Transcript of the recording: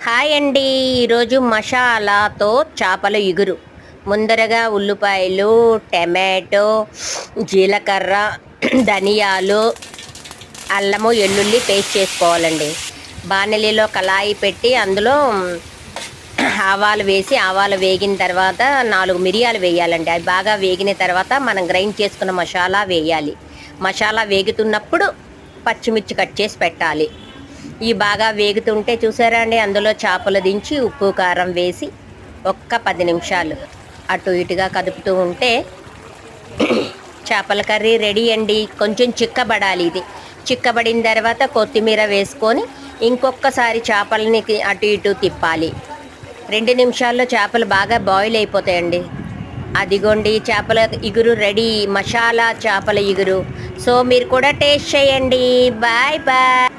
Hi అండి. ఈరోజు మసాలాతో చేపల ఇగురు. ముందరగా ఉల్లిపాయలు, టమాటో, జీలకర్ర, ధనియాలు, అల్లము, వెల్లుల్లి పేస్ట్ చేసుకోవాలండి. బాణలిలో కళాయి పెట్టి అందులో ఆవాలు వేసి ఆవాలు వేగిన తర్వాత 4 మిరియాలు వేయాలండి. అవి బాగా వేగిన తర్వాత మనం గ్రైండ్ చేసుకున్న మసాలా వేయాలి. మసాలా వేగుతున్నప్పుడు పచ్చిమిర్చి కట్ చేసి పెట్టాలి. ఈ బాగా వేగుతుంటే చూసారా అండి, అందులో చేపలు దించి ఉప్పు కారం వేసి ఒక్క 10 నిమిషాలు అటు ఇటుగా కదుపుతూ ఉంటే చేపల కర్రీ రెడీ అండి. కొంచెం చిక్కబడాలి. ఇది చిక్కబడిన తర్వాత కొత్తిమీర వేసుకొని ఇంకొకసారి చేపలని అటు ఇటు తిప్పాలి. 2 నిమిషాల్లో చేపలు బాగా బాయిల్ అయిపోతాయండి. అదిగోండి చేపల ఇగురు రెడీ, మసాలా చేపల ఇగురు. సో మీరు కూడా టేస్ట్ చేయండి. Bye bye.